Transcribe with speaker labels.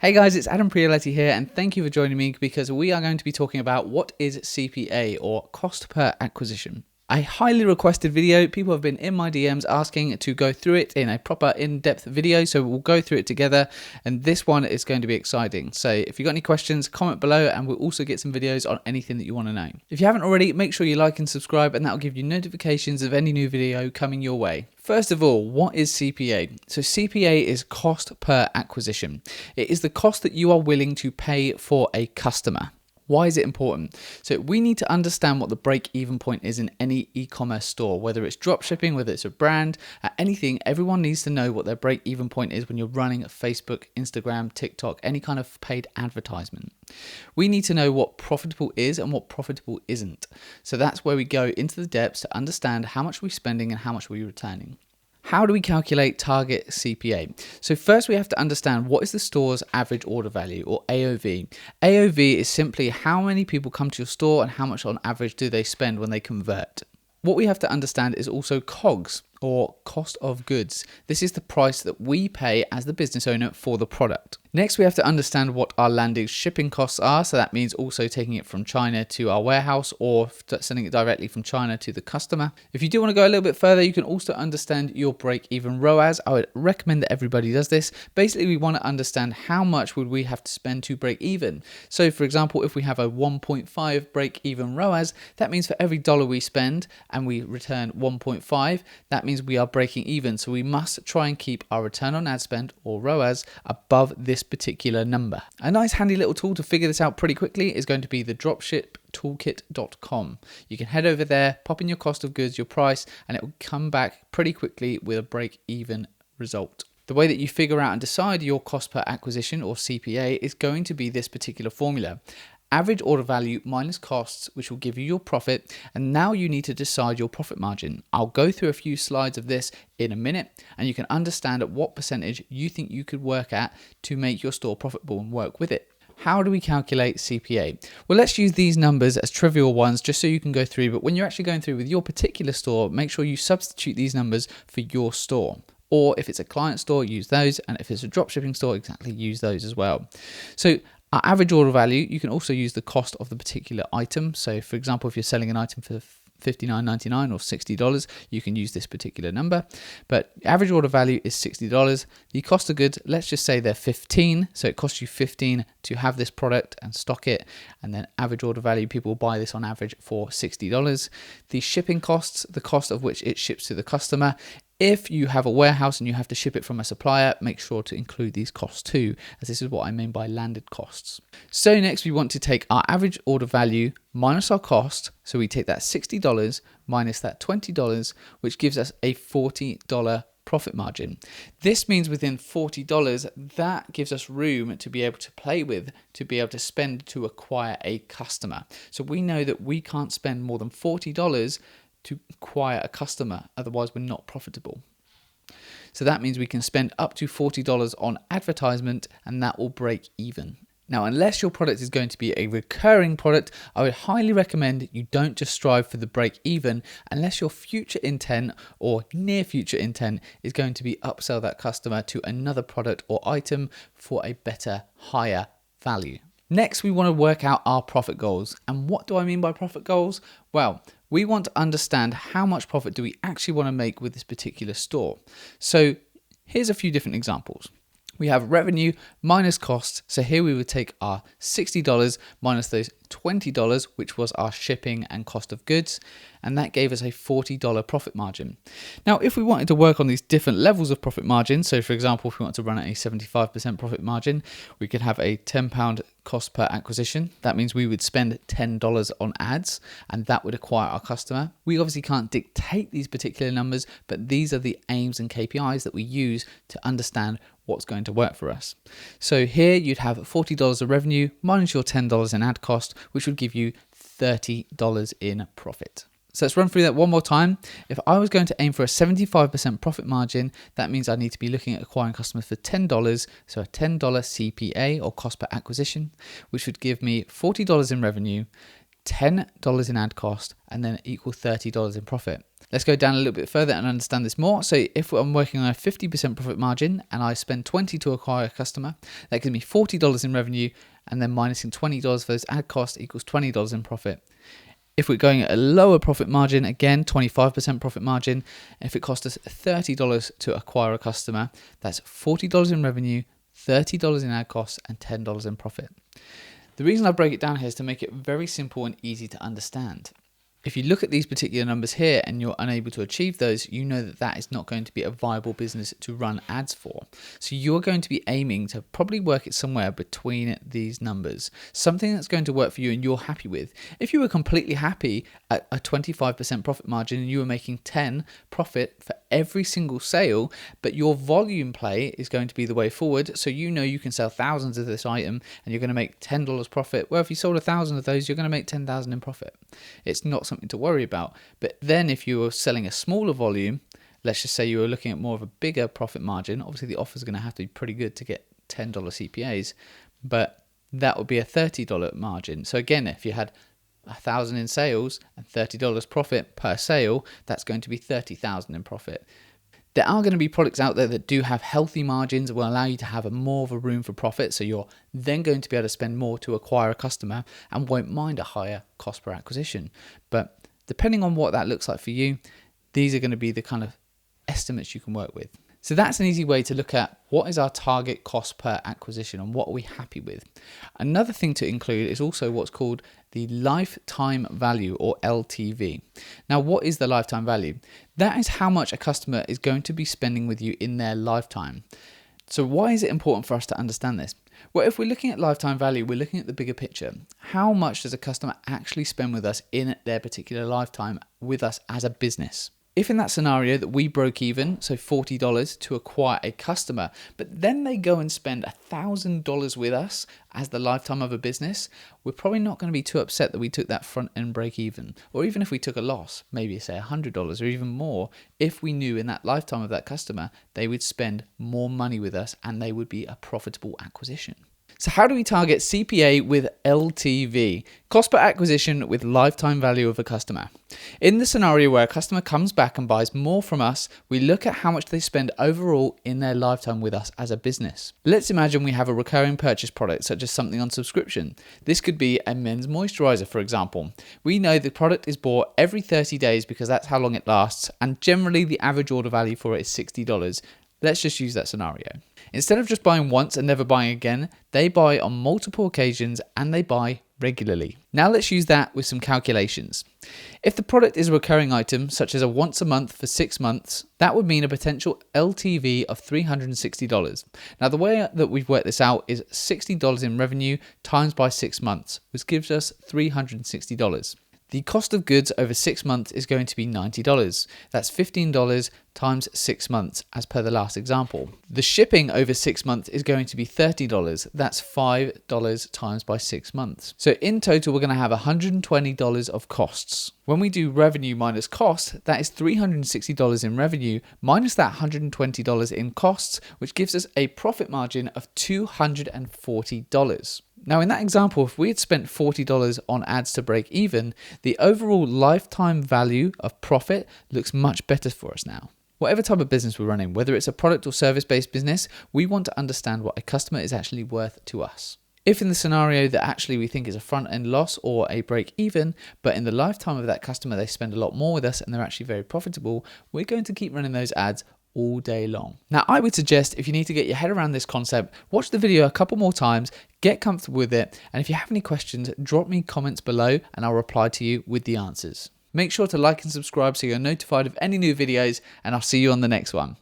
Speaker 1: Hey guys, it's Adam Prioletti here, and thank you for joining me because we are going to be talking about what is CPA, or cost per acquisition. A highly requested video. People have been in my DMs asking to go through it in a proper in-depth video, so we'll go through it together, and this one is going to be exciting. So if you've got any questions, comment below, and we'll also get some videos on anything that you want to know. If you haven't already, make sure you like and subscribe, and that will give you notifications of any new video coming your way. First of all, what is CPA? So CPA is cost per acquisition. It is the cost that you are willing to pay for a customer. Why is it important? So we need to understand what the break-even point is in any e-commerce store, whether it's dropshipping, whether it's a brand, anything. Everyone needs to know what their break-even point is when you're running Facebook, Instagram, TikTok, any kind of paid advertisement. We need to know what profitable is and what profitable isn't. So that's where we go into the depths to understand how much we're spending and how much we're returning. How do we calculate Target CPA? So first we have to understand what is the store's average order value, or AOV. AOV is simply how many people come to your store and how much on average do they spend when they convert. What we have to understand is also COGS, or cost of goods. This is the price that we pay as the business owner for the product. Next, we have to understand what our landed shipping costs are. So that means also taking it from China to our warehouse or sending it directly from China to the customer. If you do want to go a little bit further, you can also understand your break-even ROAS. I would recommend that everybody does this. Basically, we want to understand how much would we have to spend to break even. So for example, if we have a 1.5 break-even ROAS, that means for every dollar we spend and we return 1.5, that means we are breaking even. So we must try and keep our return on ad spend, or ROAS, above this particular number. A nice handy little tool to figure this out pretty quickly is going to be the dropshiptoolkit.com. You can head over there, pop in your cost of goods, your price, and it will come back pretty quickly with a break even result. The way that you figure out and decide your cost per acquisition, or CPA, is going to be this particular formula. Average order value minus costs, which will give you your profit, and now you need to decide your profit margin. I'll go through a few slides of this in a minute, and you can understand at what percentage you think you could work at to make your store profitable and work with it. How do we calculate CPA? Well, let's use these numbers as trivial ones just so you can go through, but when you're actually going through with your particular store, make sure you substitute these numbers for your store. Or if it's a client store, use those, and if it's a dropshipping store, exactly use those as well. So our average order value, you can also use the cost of the particular item. So for example, if you're selling an item for $59.99 or $60, you can use this particular number. But average order value is $60. The cost of goods, let's just say they're $15. So it costs you $15 to have this product and stock it. And then average order value, people will buy this on average for $60. The shipping costs, the cost of which it ships to the customer. If you have a warehouse and you have to ship it from a supplier, make sure to include these costs too, as this is what I mean by landed costs. So next we want to take our average order value minus our cost. So we take that $60 minus that $20, which gives us a $40 profit margin. This means within $40, that gives us room to be able to play with, to be able to spend to acquire a customer. So we know that we can't spend more than $40 to acquire a customer, otherwise we're not profitable. So that means we can spend up to $40 on advertisement, and that will break even. Now, unless your product is going to be a recurring product, I would highly recommend you don't just strive for the break even unless your future intent or near future intent is going to be upsell that customer to another product or item for a better, higher value. Next, we want to work out our profit goals. And what do I mean by profit goals? Well, we want to understand how much profit do we actually want to make with this particular store. So here's a few different examples. We have revenue minus costs. So here we would take our $60 minus those $20, which was our shipping and cost of goods, and that gave us a $40 profit margin. Now, if we wanted to work on these different levels of profit margin, so for example, if we want to run at a 75% profit margin, we could have a £10 cost per acquisition. That means we would spend $10 on ads, and that would acquire our customer. We obviously can't dictate these particular numbers, but these are the aims and KPIs that we use to understand what's going to work for us. So here you'd have $40 of revenue minus your $10 in ad cost, which would give you $30 in profit. So let's run through that one more time. If I was going to aim for a 75% profit margin, that means I need to be looking at acquiring customers for $10, so a $10 CPA, or cost per acquisition, which would give me $40 in revenue, $10 in ad cost, and then equal $30 in profit. Let's go down a little bit further and understand this more. So if I'm working on a 50% profit margin and I spend $20 to acquire a customer, that gives me $40 in revenue, and then minusing $20 for those ad costs equals $20 in profit. If we're going at a lower profit margin, again, 25% profit margin, if it costs us $30 to acquire a customer, that's $40 in revenue, $30 in ad costs, and $10 in profit. The reason I break it down here is to make it very simple and easy to understand. If you look at these particular numbers here and you're unable to achieve those, you know that that is not going to be a viable business to run ads for. So you're going to be aiming to probably work it somewhere between these numbers, something that's going to work for you and you're happy with. If you were completely happy at a 25% profit margin and you were making 10 profit for every single sale, but your volume play is going to be the way forward, so you know you can sell thousands of this item and you're going to make $10 profit. Well, if you sold 1,000 of those, you're going to make 10,000 in profit. It's not something to worry about. But then if you were selling a smaller volume, let's just say you were looking at more of a bigger profit margin, obviously the offer is going to have to be pretty good to get $10 CPAs, but that would be a $30 margin. So again, if you had 1,000 in sales and $30 profit per sale, that's going to be 30,000 in profit. There are going to be products out there that do have healthy margins, will allow you to have more of a room for profit. So you're then going to be able to spend more to acquire a customer and won't mind a higher cost per acquisition. But depending on what that looks like for you, these are going to be the kind of estimates you can work with. So that's an easy way to look at what is our target cost per acquisition and what are we happy with. Another thing to include is also what's called the lifetime value, or LTV. Now, what is the lifetime value? That is how much a customer is going to be spending with you in their lifetime. So why is it important for us to understand this? Well, if we're looking at lifetime value, we're looking at the bigger picture. How much does a customer actually spend with us in their particular lifetime with us as a business? If in that scenario that we broke even, so $40 to acquire a customer, but then they go and spend $1,000 with us as the lifetime of a business, we're probably not going to be too upset that we took that front end break even. Or even if we took a loss, maybe say $100 or even more, if we knew in that lifetime of that customer, they would spend more money with us and they would be a profitable acquisition. So how do we target CPA with LTV, cost per acquisition with lifetime value of a customer? In the scenario where a customer comes back and buys more from us, we look at how much they spend overall in their lifetime with us as a business. Let's imagine we have a recurring purchase product, such as something on subscription. This could be a men's moisturizer, for example. We know the product is bought every 30 days because that's how long it lasts, and generally the average order value for it is $60. Let's just use that scenario. Instead of just buying once and never buying again, they buy on multiple occasions and they buy regularly. Now let's use that with some calculations. If the product is a recurring item, such as a once a month for 6 months, that would mean a potential LTV of $360. Now the way that we've worked this out is $60 in revenue times by 6 months, which gives us $360. The cost of goods over 6 months is going to be $90. That's $15 times 6 months, as per the last example. The shipping over 6 months is going to be $30. That's $5 times by 6 months. So in total, we're going to have $120 of costs. When we do revenue minus cost, that is $360 in revenue minus that $120 in costs, which gives us a profit margin of $240. Now, in that example, if we had spent $40 on ads to break even, the overall lifetime value of profit looks much better for us now. Whatever type of business we're running, whether it's a product or service-based business, we want to understand what a customer is actually worth to us. If in the scenario that actually we think is a front-end loss or a break even, but in the lifetime of that customer they spend a lot more with us and they're actually very profitable, we're going to keep running those ads all day long. Now, I would suggest if you need to get your head around this concept, watch the video a couple more times, get comfortable with it, and if you have any questions, drop me comments below and I'll reply to you with the answers. Make sure to like and subscribe so you're notified of any new videos, and I'll see you on the next one.